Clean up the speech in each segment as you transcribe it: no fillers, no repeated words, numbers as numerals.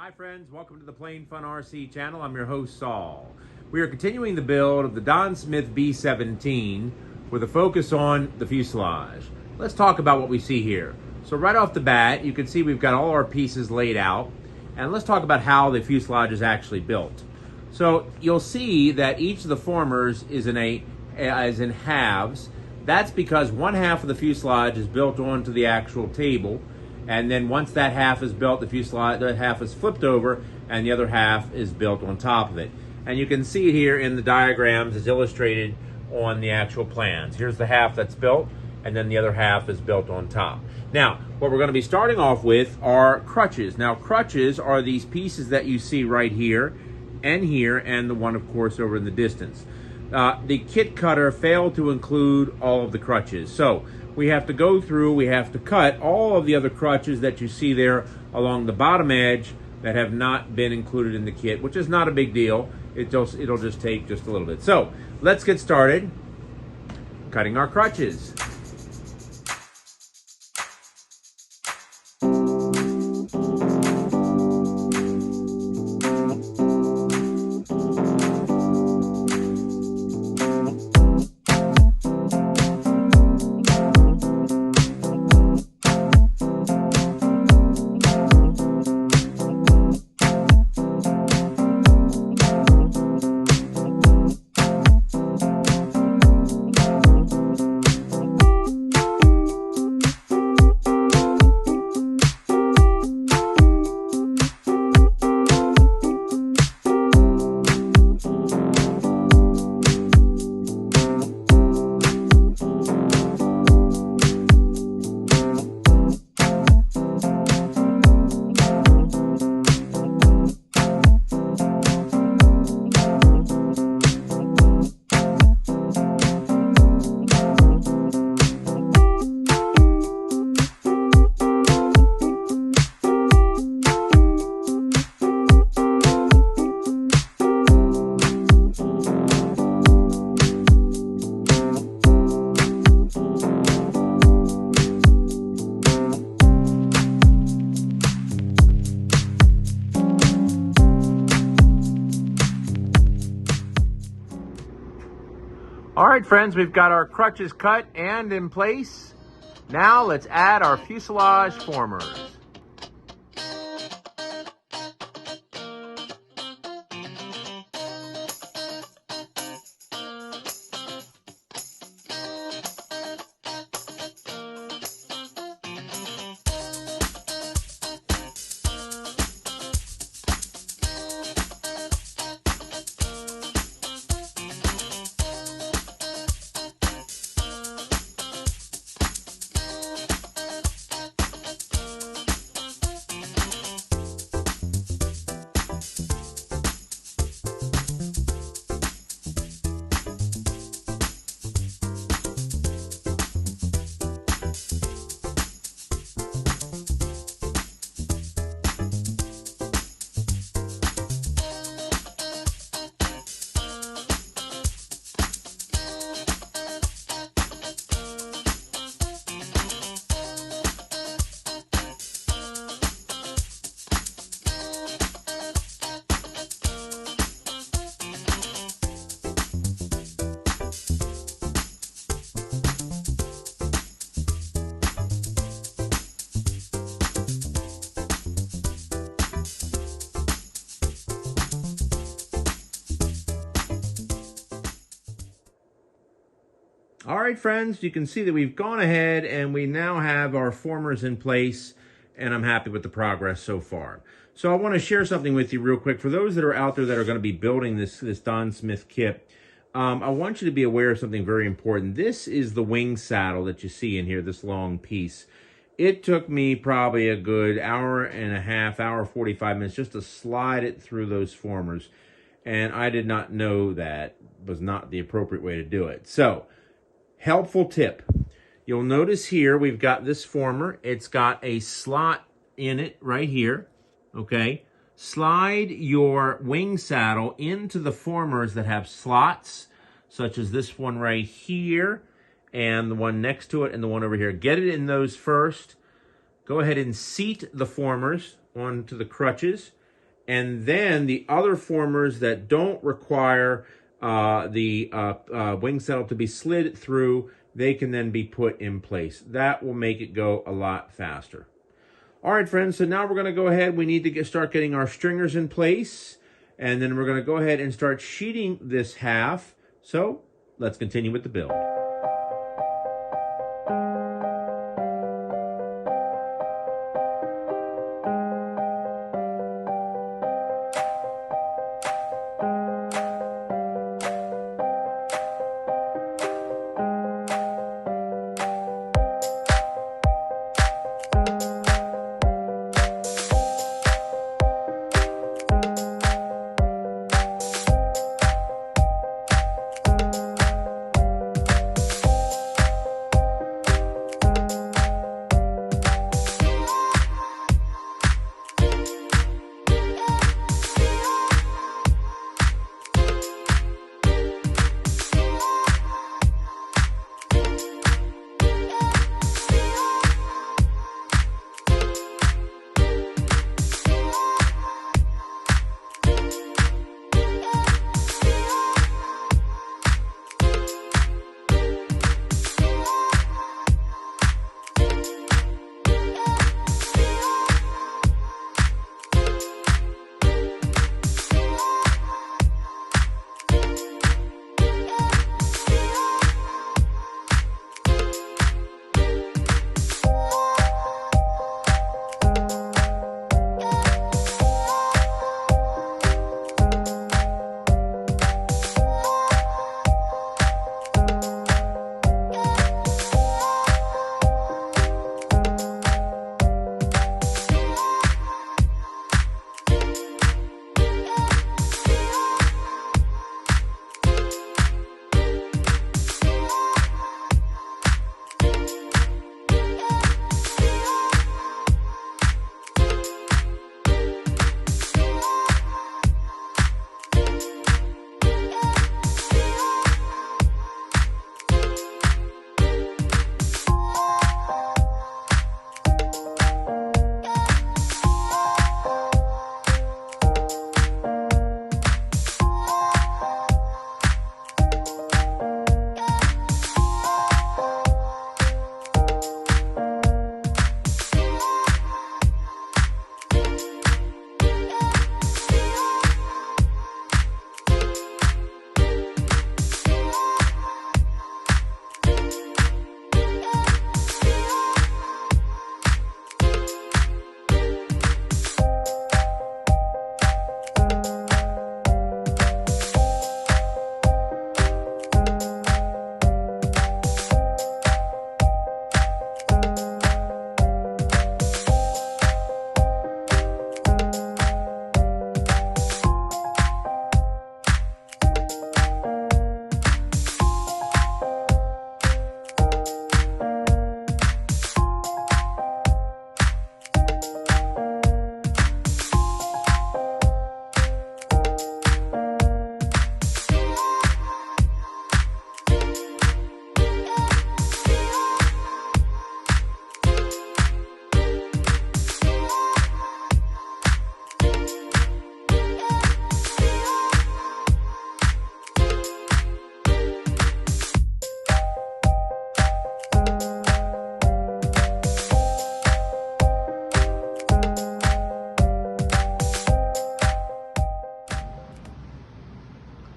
Hi friends, welcome to the Plain Fun RC channel. I'm your host Saul. We are continuing the build of the Don Smith B-17 with a focus on the fuselage. Let's talk about what we see here. So right off the bat, you can see we've got all our pieces laid out, and let's talk about how the fuselage is actually built. So you'll see that each of the formers is in halves. That's because one half of the fuselage is built onto the actual table, and then once that half is built, the fuselage, that half is flipped over, and the other half is built on top of it. And you can see it here in the diagrams as illustrated on the actual plans. Here's the half that's built, and then the other half is built on top. Now, what we're going to be starting off with are crutches. Now, crutches are these pieces that you see right here, and the one, of course, over in the distance. The kit cutter failed to include all of the crutches. So we have to go through, we have to cut all of the other crutches that you see there along the bottom edge that have not been included in the kit, which is not a big deal. It'll just take just a little bit. So let's get started cutting our crutches. All right, friends, we've got our crutches cut and in place. Now let's add our fuselage formers. All right, friends, you can see that we've gone ahead and we now have our formers in place, and I'm happy with the progress so far. So I want to share something with you real quick. For those that are out there that are going to be building this Don Smith kit, I want you to be aware of something very important. This is the wing saddle that you see in here, this long piece. It took me probably a good hour and a half, hour 45 minutes just to slide it through those formers. And I did not know that was not the appropriate way to do it. So, helpful tip. You'll notice here we've got this former. It's got a slot in it right here, okay? Slide your wing saddle into the formers that have slots, such as this one right here, and the one next to it, and the one over here. Get it in those first. Go ahead and seat the formers onto the crutches, and then the other formers that don't require the wing settle to be slid through, they can then be put in place. That will make it go a lot faster. All right, friends, so now we're going to go ahead. We need to start getting our stringers in place, and then we're going to go ahead and start sheeting this half. So let's continue with the build.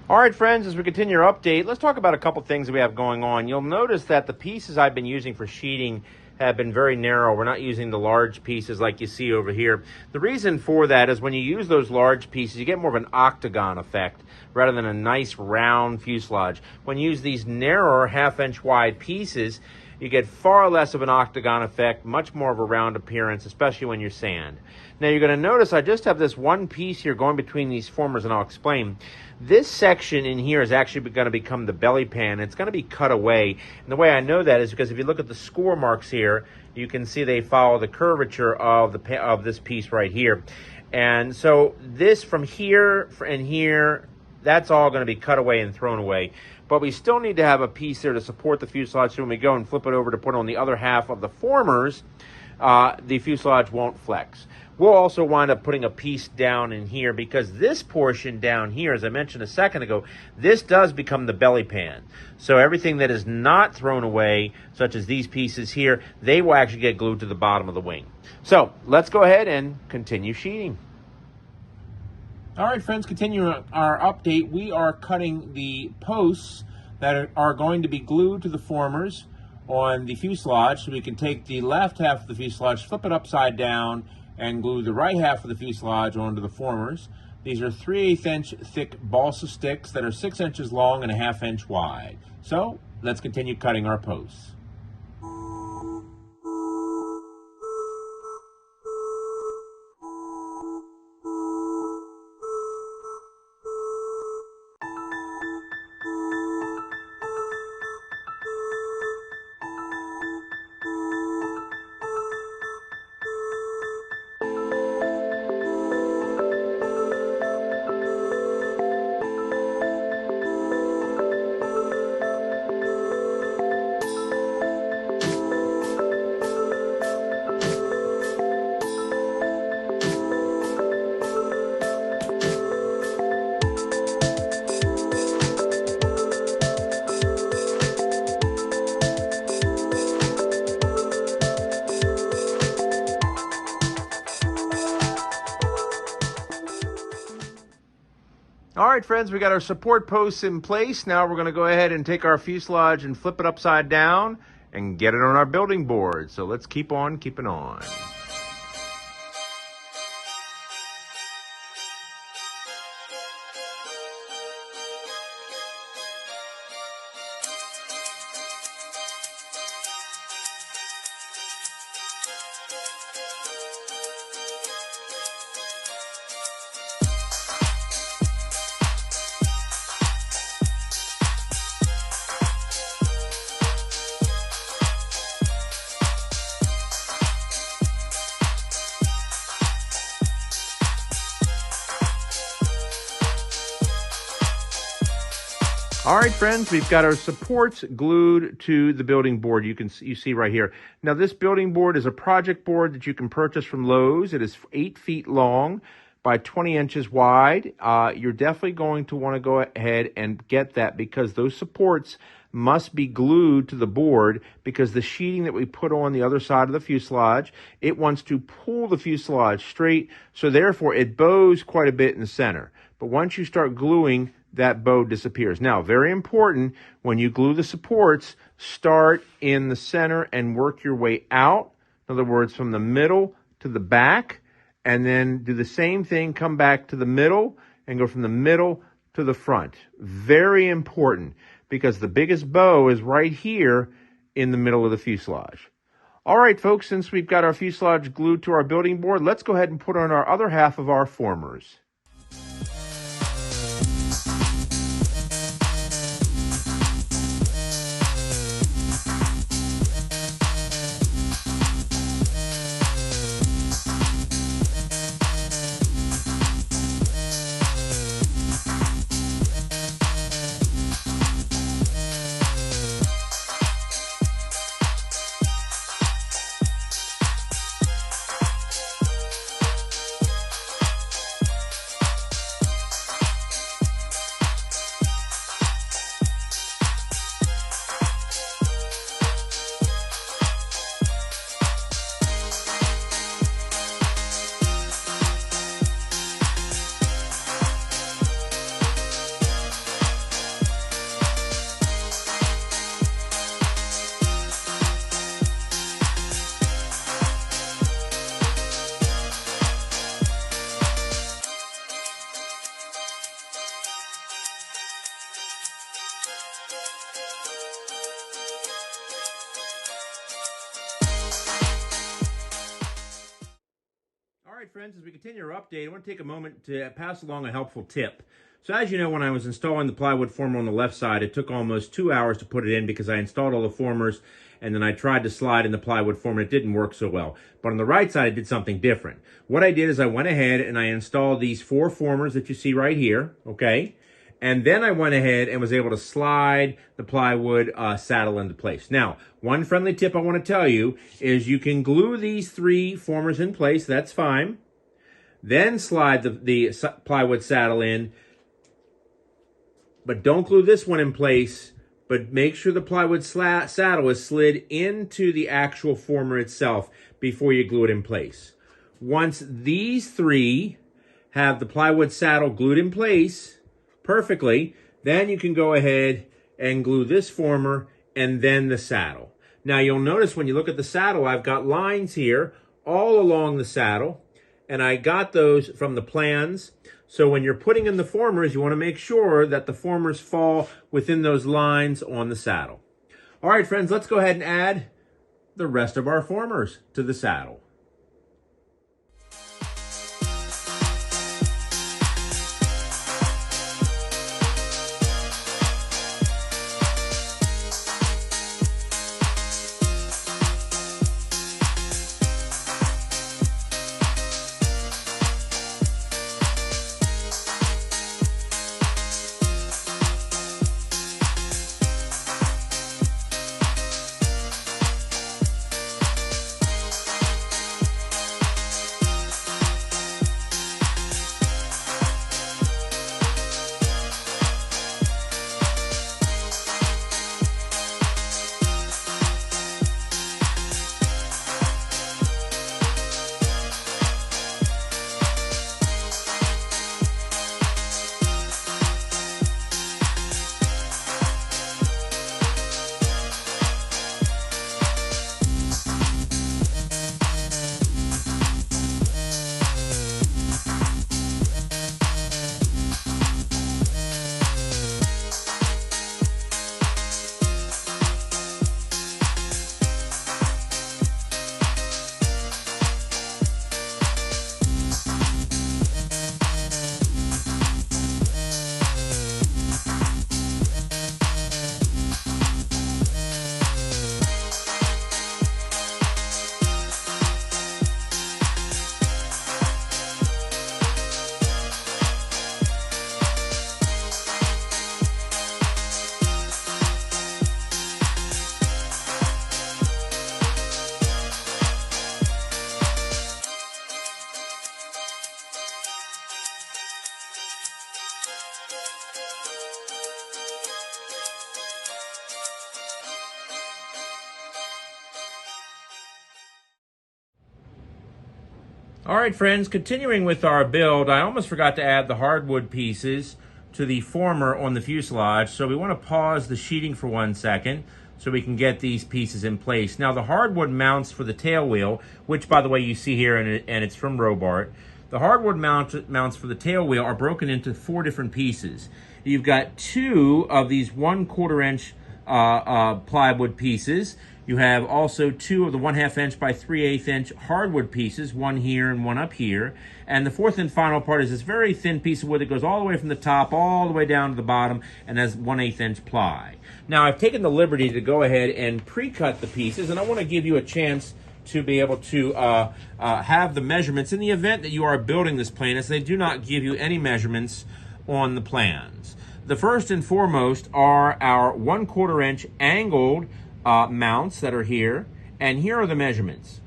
All right, friends, as we continue our update, let's talk about a couple things that we have going on. You'll notice that the pieces I've been using for sheeting have been very narrow. We're not using the large pieces like you see over here. The reason for that is when you use those large pieces, you get more of an octagon effect rather than a nice round fuselage. When you use these narrower half-inch wide pieces, you get far less of an octagon effect, much more of a round appearance, especially when you sand. Now you're going to notice I just have this one piece here going between these formers, and I'll explain. This section in here is actually going to become the belly pan. It's going to be cut away. And the way I know that is because if you look at the score marks here, you can see they follow the curvature of this piece right here. And so this from here and here, that's all going to be cut away and thrown away. But we still need to have a piece there to support the fuselage, so when we go and flip it over to put on the other half of the formers, the fuselage won't flex. We'll also wind up putting a piece down in here because this portion down here, as I mentioned a second ago, this does become the belly pan. So everything that is not thrown away, such as these pieces here, they will actually get glued to the bottom of the wing. So let's go ahead and continue sheeting. All right, friends, continuing our update, we are cutting the posts that are going to be glued to the formers on the fuselage. So we can take the left half of the fuselage, flip it upside down, and glue the right half of the fuselage onto the formers. These are 3/8 inch thick balsa sticks that are 6 inches long and a 1/2 inch wide. So let's continue cutting our posts. All right, friends, we got our support posts in place. Now we're going to go ahead and take our fuselage and flip it upside down and get it on our building board. So let's keep on keeping on. All right, friends, we've got our supports glued to the building board. You see right here. Now, this building board is a project board that you can purchase from Lowe's. It is 8 feet long by 20 inches wide. You're definitely going to want to go ahead and get that because those supports must be glued to the board because the sheeting that we put on the other side of the fuselage, it wants to pull the fuselage straight, so therefore it bows quite a bit in the center. But once you start gluing, that bow disappears. Now, very important, when you glue the supports, start in the center and work your way out. In other words, from the middle to the back, and then do the same thing, come back to the middle, and go from the middle to the front. Very important, because the biggest bow is right here in the middle of the fuselage. All right, folks, since we've got our fuselage glued to our building board, let's go ahead and put on our other half of our formers. All right, friends, as we continue our update, I want to take a moment to pass along a helpful tip. So as you know, when I was installing the plywood former on the left side, it took almost 2 hours to put it in because I installed all the formers and then I tried to slide in the plywood former. It didn't work so well. But on the right side, I did something different. What I did is I went ahead and I installed these 4 formers that you see right here, okay? And then I went ahead and was able to slide the plywood saddle into place. Now, one friendly tip I want to tell you is you can glue these 3 formers in place. That's fine. Then slide the plywood saddle in. But don't glue this one in place. But make sure the plywood saddle is slid into the actual former itself before you glue it in place. Once these 3 have the plywood saddle glued in place perfectly, then you can go ahead and glue this former and then the saddle. Now you'll notice when you look at the saddle, I've got lines here all along the saddle, and I got those from the plans. So when you're putting in the formers, you want to make sure that the formers fall within those lines on the saddle. All right, friends, let's go ahead and add the rest of our formers to the saddle. All right, friends, continuing with our build, I almost forgot to add the hardwood pieces to the former on the fuselage. So we want to pause the sheeting for 1 second so we can get these pieces in place. Now, the hardwood mounts for the tail wheel, which, by the way, you see here, and it's from Robart. The hardwood mounts for the tail wheel are broken into 4 different pieces. You've got 2 of these 1/4 inch plywood pieces. You have also 2 of the 1/2 inch by 3/8 inch hardwood pieces, one here and one up here. And the 4th and final part is this very thin piece of wood that goes all the way from the top all the way down to the bottom and has 1/8 inch ply. Now, I've taken the liberty to go ahead and pre-cut the pieces, and I want to give you a chance to be able to have the measurements in the event that you are building this plane, as they do not give you any measurements on the plans. The first and foremost are our 1/4 inch angled mounts that are here, and here are the measurements.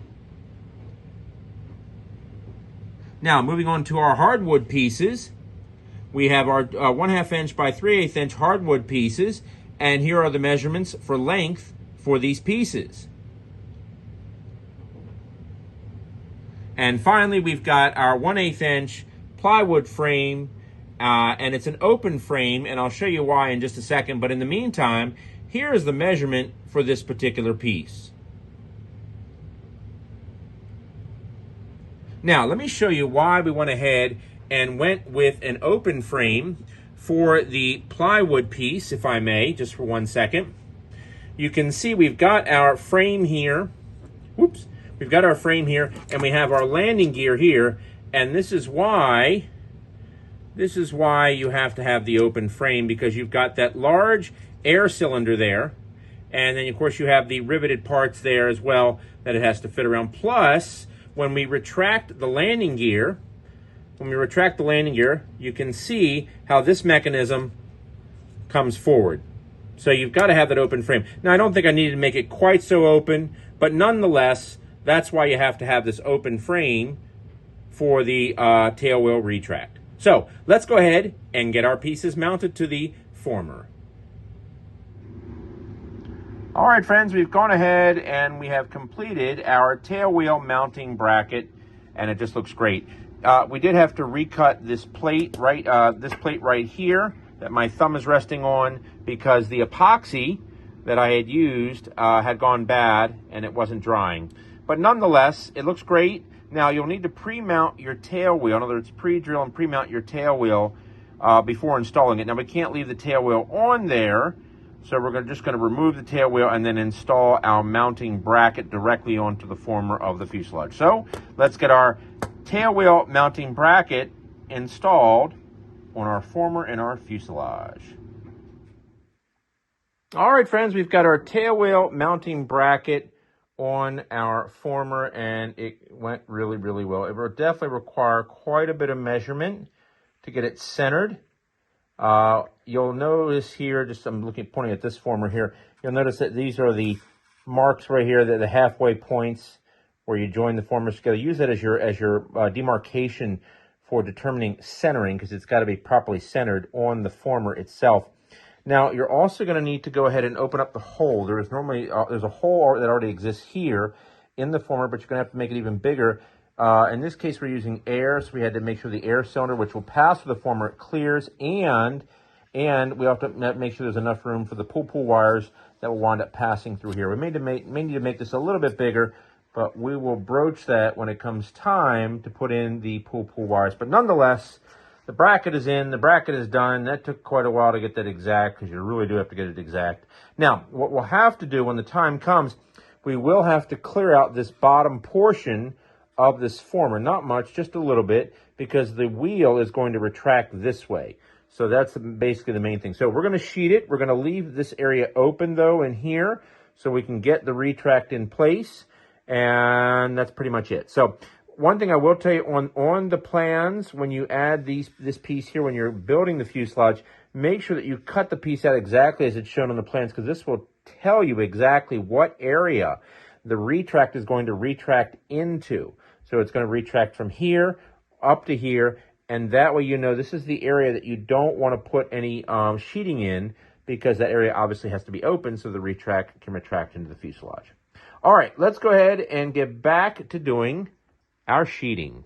Now, moving on to our hardwood pieces, we have our 1/2 inch by 3/8 inch hardwood pieces, and here are the measurements for length for these pieces. And finally, we've got our 1/8 inch plywood frame, and it's an open frame, and I'll show you why in just a second. But in the meantime, here is the measurement for this particular piece. Now, let me show you why we went ahead and went with an open frame for the plywood piece, if I may, just for 1 second. You can see we've got our frame here. Whoops. We've got our frame here, and we have our landing gear here, and this is why you have to have the open frame, because you've got that large air cylinder there, and then of course you have the riveted parts there as well that it has to fit around. Plus, when we retract the landing gear, you can see how this mechanism comes forward. So you've got to have that open frame. Now, I don't think I needed to make it quite so open, but nonetheless, that's why you have to have this open frame for the tail wheel retract. So let's go ahead and get our pieces mounted to the former. All right, friends, we've gone ahead and we have completed our tail wheel mounting bracket, and it just looks great. We did have to recut this plate right here that my thumb is resting on, because the epoxy that I had used had gone bad and it wasn't drying. But nonetheless, it looks great. Now, you'll need to pre-mount your tail wheel. In other words, pre-drill and pre-mount your tail wheel before installing it. Now, we can't leave the tail wheel on there, so we're just going to remove the tail wheel and then install our mounting bracket directly onto the former of the fuselage. So let's get our tail wheel mounting bracket installed on our former and our fuselage. All right, friends, we've got our tail wheel mounting bracket on our former, and it went really, really well. It will definitely require quite a bit of measurement to get it centered. You'll notice here, pointing at this former here, you'll notice that these are the marks right here, the halfway points where you join the formers together. Use that as your demarcation for determining centering, because it's got to be properly centered on the former itself. Now, you're also going to need to go ahead and open up the hole. There's a hole that already exists here in the former, but you're going to have to make it even bigger. In this case, we're using air, so we had to make sure the air cylinder, which will pass through the former, clears, and we have to make sure there's enough room for the pull wires that will wind up passing through here. We may need to make this a little bit bigger, but we will broach that when it comes time to put in the pull wires. But nonetheless, the bracket is in, the bracket is done. That took quite a while to get that exact, because you really do have to get it exact. Now, what we'll have to do when the time comes, we will have to clear out this bottom portion of this former. Not much, just a little bit, because the wheel is going to retract this way. So that's basically the main thing. So we're going to sheet it. We're going to leave this area open, though, in here, so we can get the retract in place. And that's pretty much it. So one thing I will tell you, on the plans, when you add this piece here, when you're building the fuselage, make sure that you cut the piece out exactly as it's shown on the plans, because this will tell you exactly what area the retract is going to retract into. So it's going to retract from here up to here, and that way you know this is the area that you don't want to put any sheeting in, because that area obviously has to be open so the retract can retract into the fuselage. All right, let's go ahead and get back to doing our sheeting.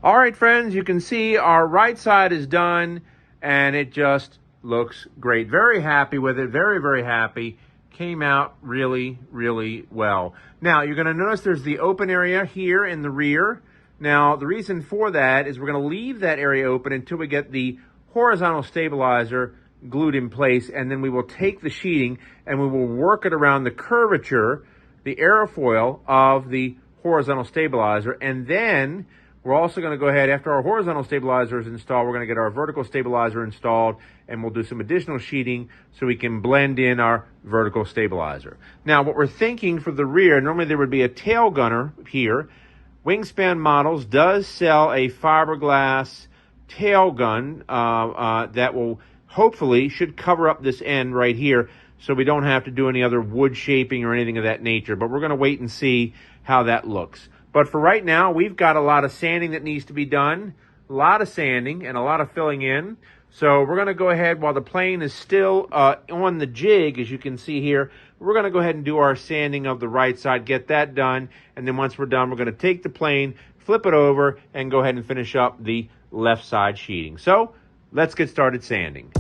All right, friends, you can see our right side is done, and it just looks great. Very happy with it, very, very happy. Came out really, really well. Now, you're going to notice there's the open area here in the rear. Now, the reason for that is we're going to leave that area open until we get the horizontal stabilizer glued in place, and then we will take the sheeting and we will work it around the curvature, the airfoil of the horizontal stabilizer, and then we're also going to go ahead, after our horizontal stabilizer is installed, we're going to get our vertical stabilizer installed, and we'll do some additional sheeting so we can blend in our vertical stabilizer. Now, what we're thinking for the rear, normally there would be a tail gunner here. Wingspan Models does sell a fiberglass tail gun that will hopefully should cover up this end right here so we don't have to do any other wood shaping or anything of that nature. But we're going to wait and see how that looks. But for right now, we've got a lot of sanding that needs to be done, a lot of sanding and a lot of filling in. So we're going to go ahead, while the plane is still on the jig, as you can see here, we're going to go ahead and do our sanding of the right side, get that done. And then once we're done, we're going to take the plane, flip it over, and go ahead and finish up the left side sheeting. So let's get started sanding.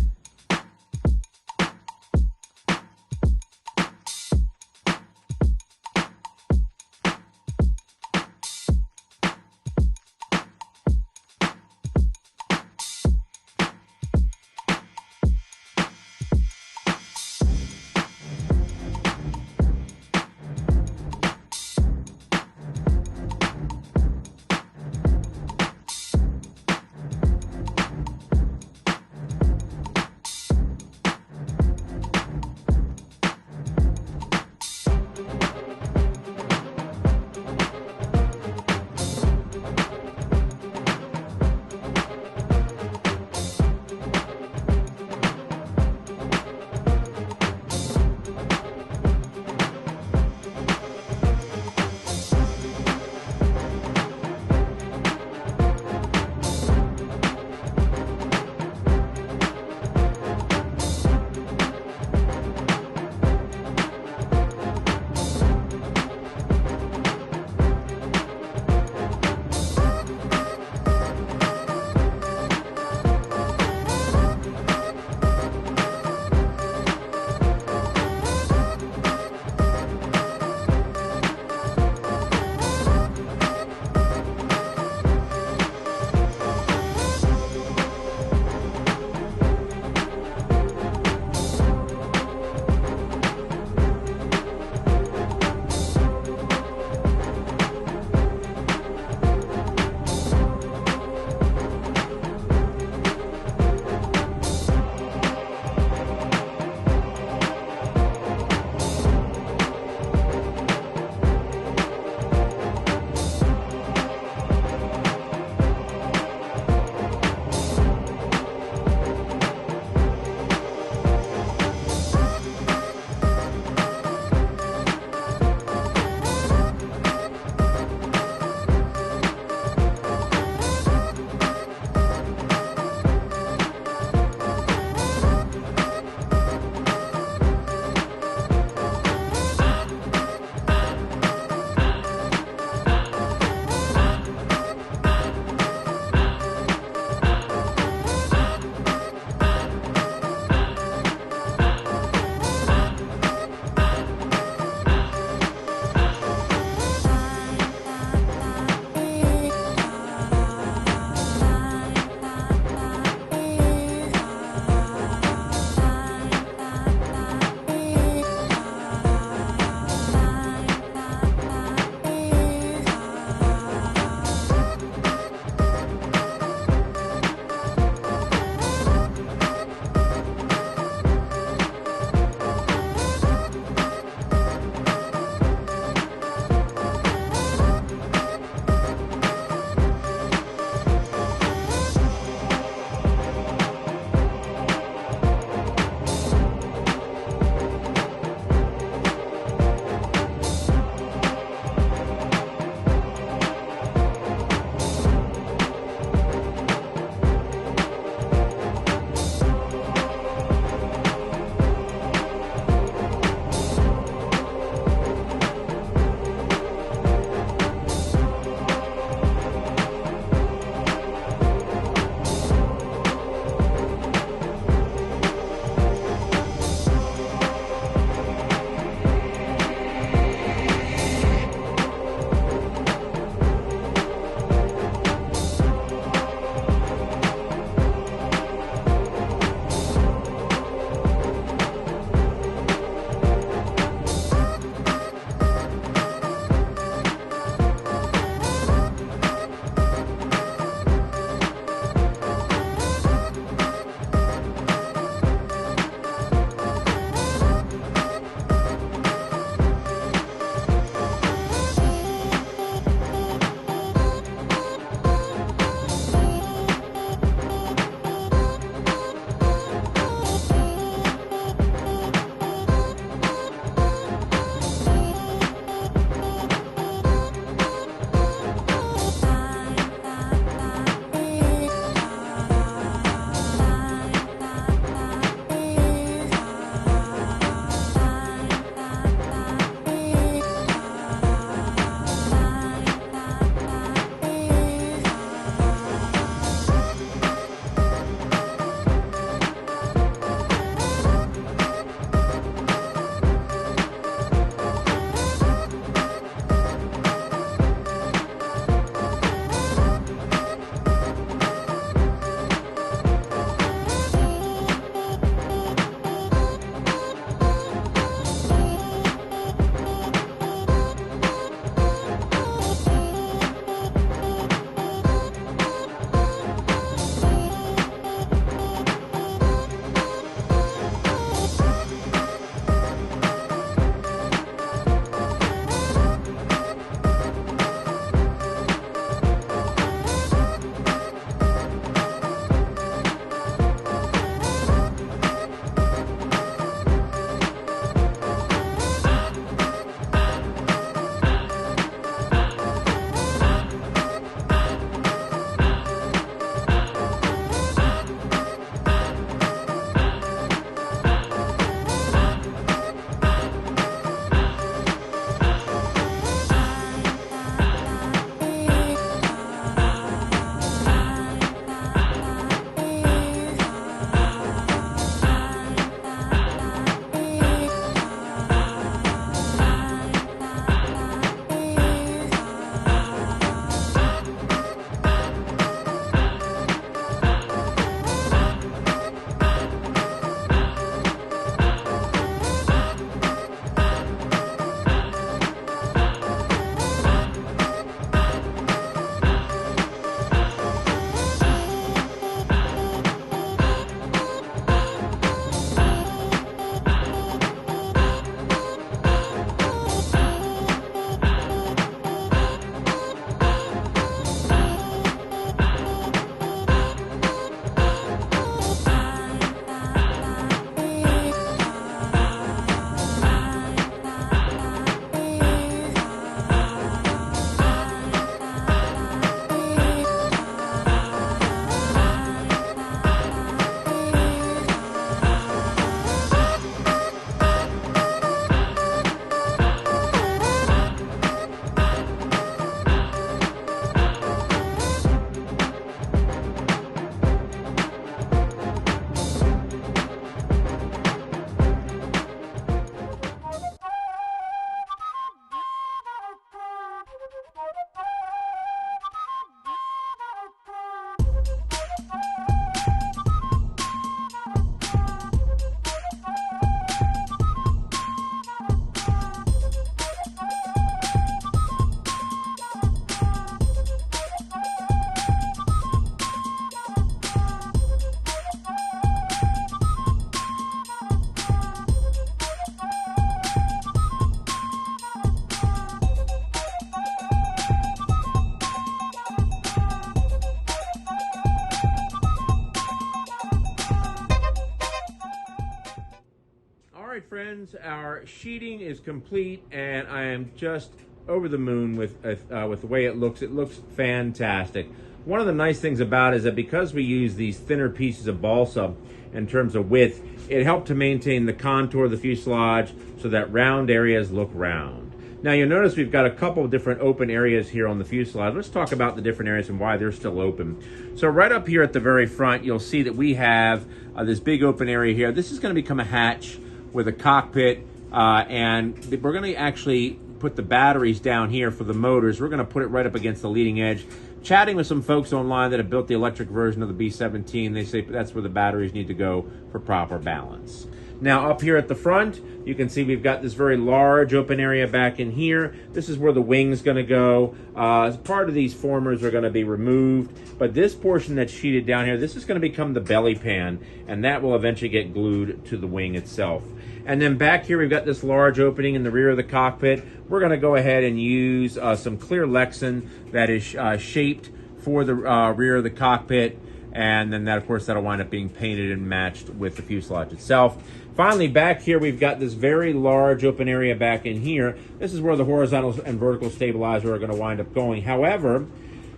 friends, our sheeting is complete, and I am just over the moon with the way it looks. It looks fantastic. One of the nice things about it is that because we use these thinner pieces of balsa in terms of width, it helped to maintain the contour of the fuselage so that round areas look round. Now you'll notice we've got a couple of different open areas here on the fuselage. Let's talk about the different areas and why they're still open. So right up here at the very front, you'll see that we have this big open area here. This is going to become a hatch with a cockpit, and we're going to actually put the batteries down here for the motors. We're going to put it right up against the leading edge. Chatting with some folks online that have built the electric version of the B-17, they say that's where the batteries need to go for proper balance. Now up here at the front, you can see we've got this very large open area back in here. This is where the wing's going to go. Part of these formers are going to be removed, but this portion that's sheeted down here, this is going to become the belly pan, and that will eventually get glued to the wing itself. And then back here, we've got this large opening in the rear of the cockpit. We're going to go ahead and use some clear Lexan that is shaped for the rear of the cockpit. And then that, of course, that'll wind up being painted and matched with the fuselage itself. Finally, back here, we've got this very large open area back in here. This is where the horizontal and vertical stabilizer are going to wind up going. However,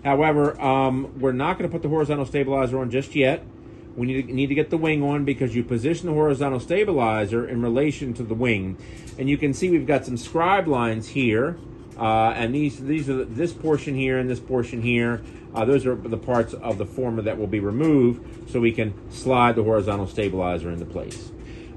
we're not going to put the horizontal stabilizer on just yet. We need to get the wing on because you position the horizontal stabilizer in relation to the wing. And you can see we've got some scribe lines here. And these are this portion here and this portion here. Those are the parts of the former that will be removed so we can slide the horizontal stabilizer into place.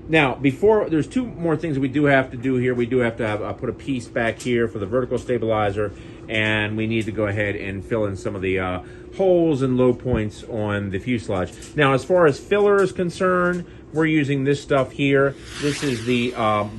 Now, there's two more things that we do have to do here. We do have to put a piece back here for the vertical stabilizer, and we need to go ahead and fill in some of the holes and low points on the fuselage. Now, as far as filler is concerned, we're using this stuff here. This is the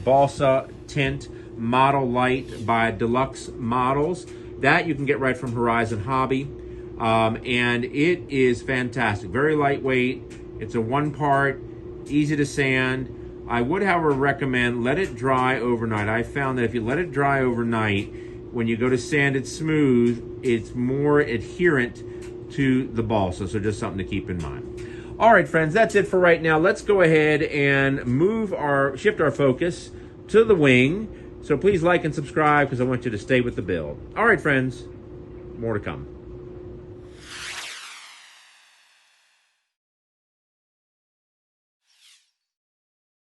Balsa tint Model Lite by Deluxe Models. That you can get right from Horizon Hobby. And it is fantastic. Very lightweight. It's a one-part, easy to sand. I would, however, recommend let it dry overnight. I found that if you let it dry overnight, when you go to sand it smooth, it's more adherent to the balsa. So just something to keep in mind. All right, friends, that's it for right now. Let's go ahead and shift our focus to the wing. So please like and subscribe because I want you to stay with the build. All right, friends, more to come.